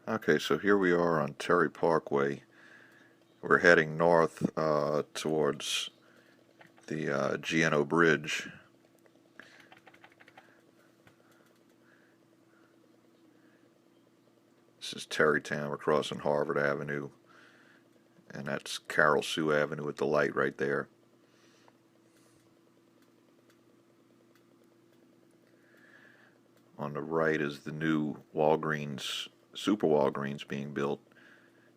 Okay, so here we are on Terry Parkway. We're heading north towards the GNO Bridge. This is Terrytown. We're crossing Harvard Avenue, and that's Carol Sue Avenue with the light right there. On the right is the new Walgreens, Super Walgreens being built.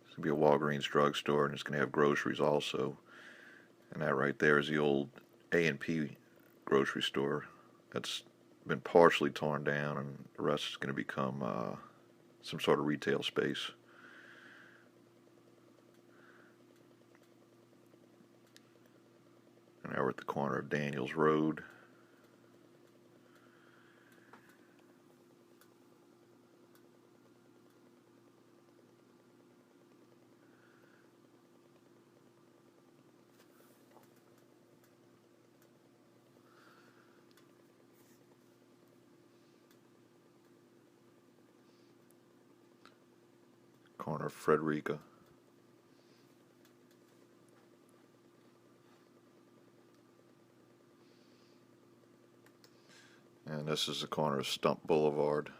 It's going to be a Walgreens drugstore, and it's going to have groceries also. And that right there is the old A&P grocery store. That's been partially torn down, and the rest is going to become some sort of retail space. And now we're at the corner of Daniels Road. Corner of Frederica. And this is the corner of Stump Boulevard.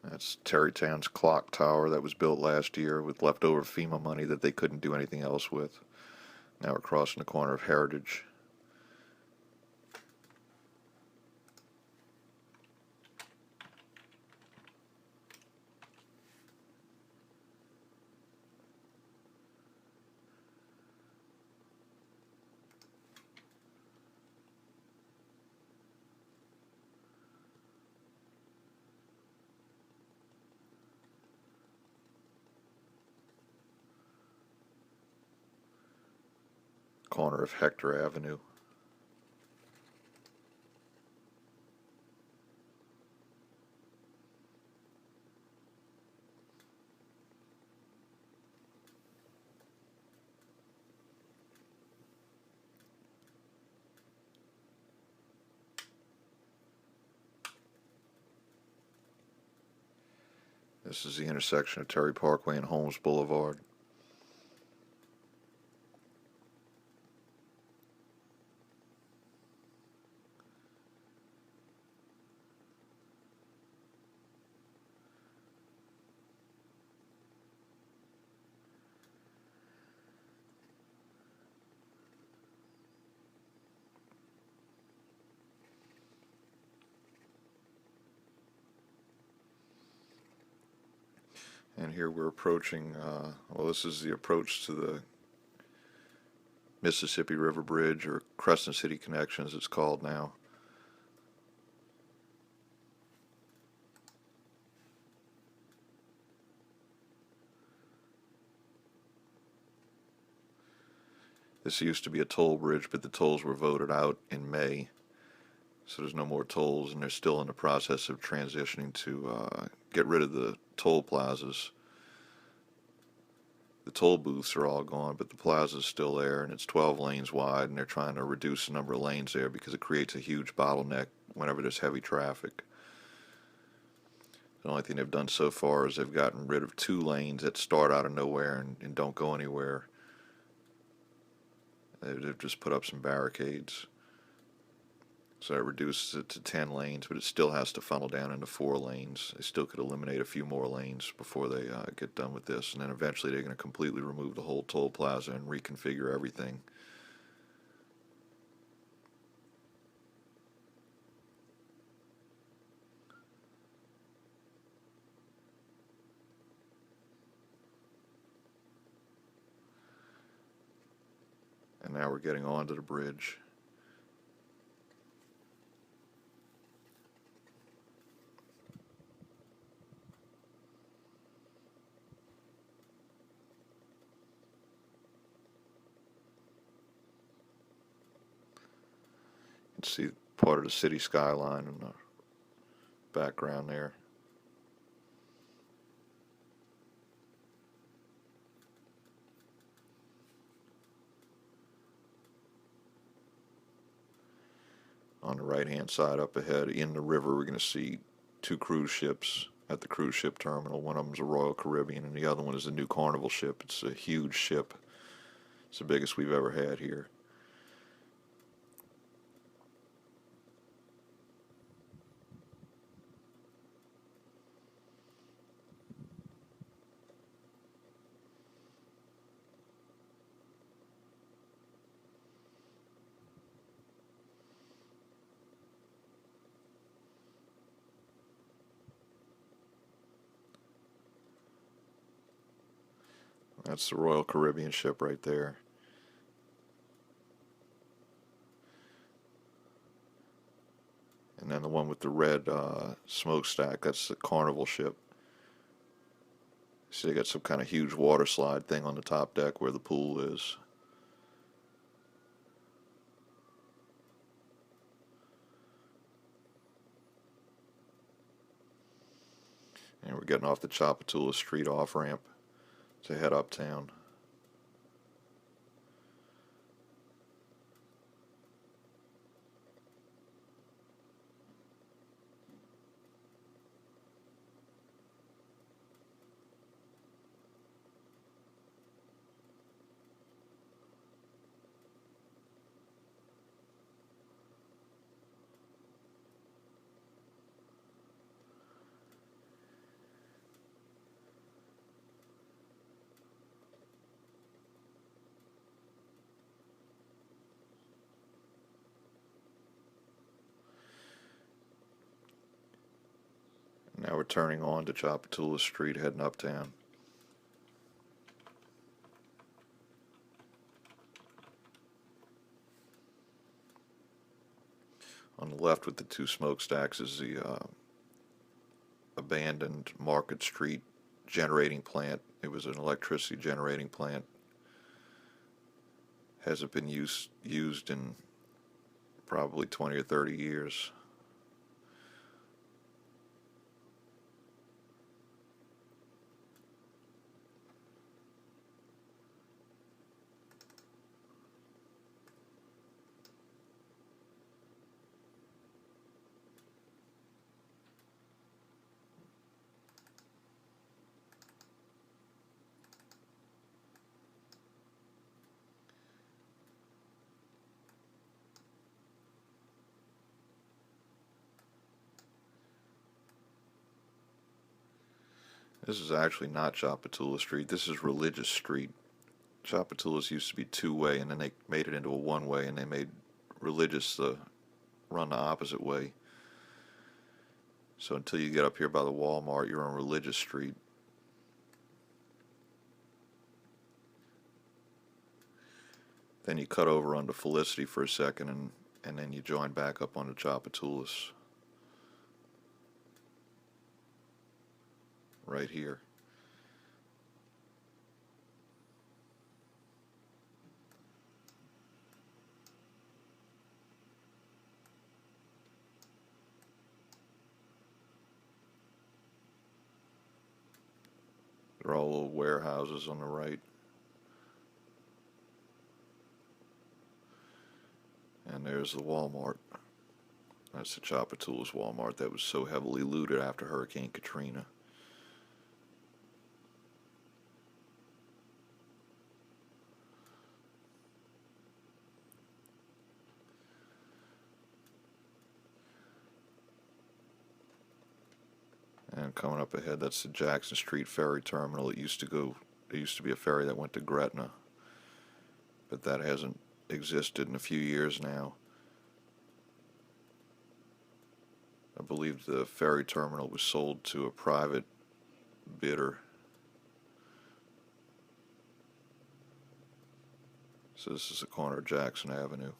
That's Terrytown's clock tower that was built last year with leftover FEMA money that they couldn't do anything else with. Now we're crossing the corner of Heritage. Corner of Hector Avenue. This is the intersection of Terry Parkway and Holmes Boulevard. And here we're approaching, well, this is the approach to the Mississippi River Bridge, or Crescent City Connection as it's called now. This used to be a toll bridge, but the tolls were voted out in May, so there's no more tolls, and they're still in the process of transitioning to get rid of the toll plazas. The toll booths are all gone, but the plaza's still there, and it's 12 lanes wide, and they're trying to reduce the number of lanes there because it creates a huge bottleneck whenever there's heavy traffic. The only thing they've done so far is they've gotten rid of 2 lanes that start out of nowhere and don't go anywhere. They've just put up some barricades. So that reduces it to 10 lanes, but it still has to funnel down into 4 lanes. They still could eliminate a few more lanes before they get done with this. And then eventually they're going to completely remove the whole toll plaza and reconfigure everything. And now we're getting onto the bridge. You can see part of the city skyline in the background there. On the right hand side up ahead in the river, we're going to see two cruise ships at the cruise ship terminal. One of them is a Royal Caribbean and the other one is a new Carnival ship. It's a huge ship. It's the biggest we've ever had here. That's the Royal Caribbean ship right there. And then the one with the red smokestack, that's the Carnival ship. See, they got some kind of huge water slide thing on the top deck where the pool is. And we're getting off the Chapatula Street off ramp to head uptown. Now we're turning on to Chapatula Street heading uptown. On the left with the two smokestacks is the abandoned Market Street generating plant. It was an electricity generating plant. Hasn't been used in probably 20 or 30 years. This is actually not Chapatula Street. This is Religious Street. Chapatula's used to be two-way, and then they made it into a one-way, and they made Religious run the opposite way. So until you get up here by the Walmart, you're on Religious Street. Then you cut over onto Felicity for a second, and then you join back up onto Chapatulas. Right here. They're all little warehouses on the right. And there's the Walmart. That's the Chapatulas Walmart that was so heavily looted after Hurricane Katrina. And coming up ahead, that's the Jackson Street Ferry Terminal. There used to be a ferry that went to Gretna, but that hasn't existed in a few years now. I believe the ferry terminal was sold to a private bidder. So this is the corner of Jackson Avenue.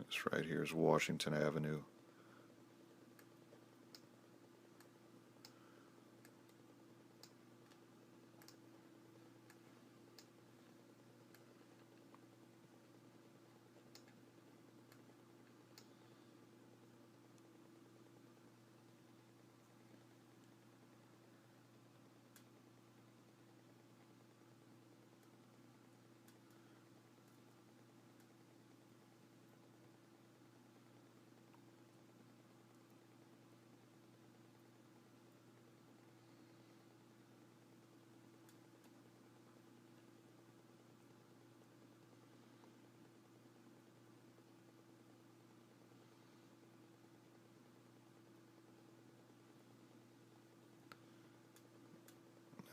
This right here is Washington Avenue.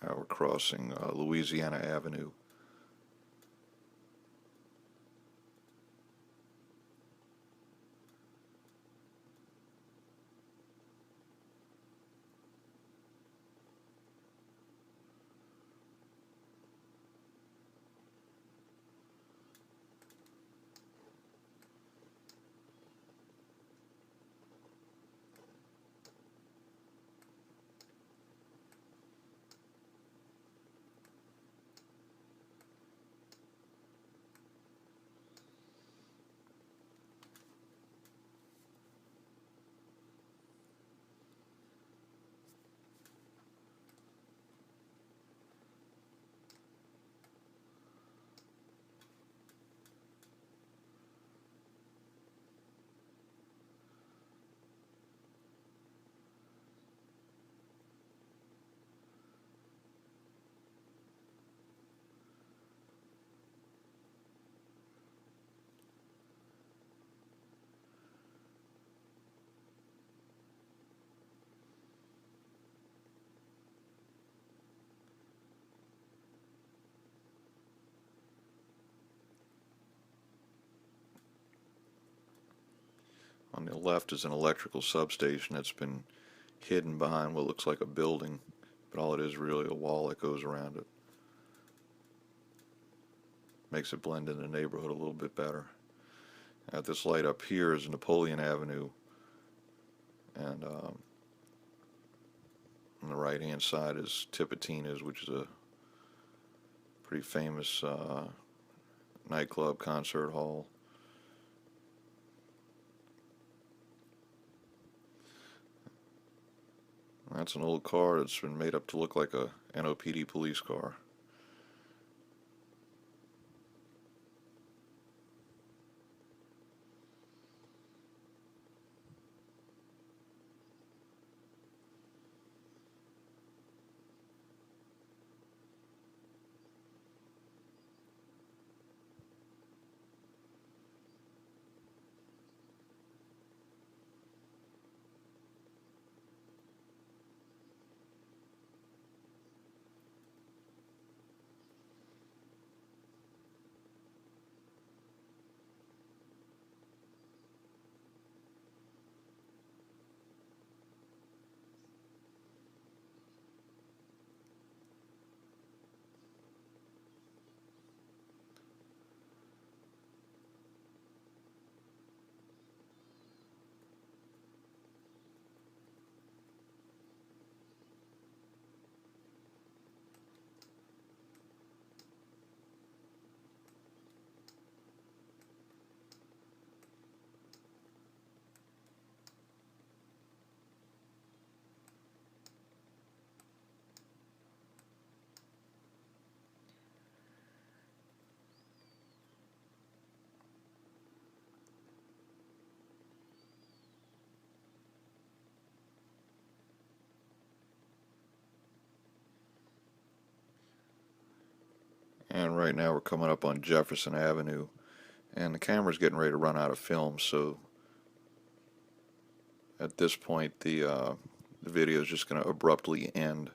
Now we're crossing Louisiana Avenue. On the left is an electrical substation that's been hidden behind what looks like a building, but all it is really a wall that goes around it. Makes it blend in the neighborhood a little bit better. This light up here is Napoleon Avenue, and on the right hand side is Tipitina's, which is a pretty famous nightclub concert hall. That's an old car that's been made up to look like a NOPD police car. Right now we're coming up on Jefferson Avenue, and the camera's getting ready to run out of film, so at this point the video is just going to abruptly end.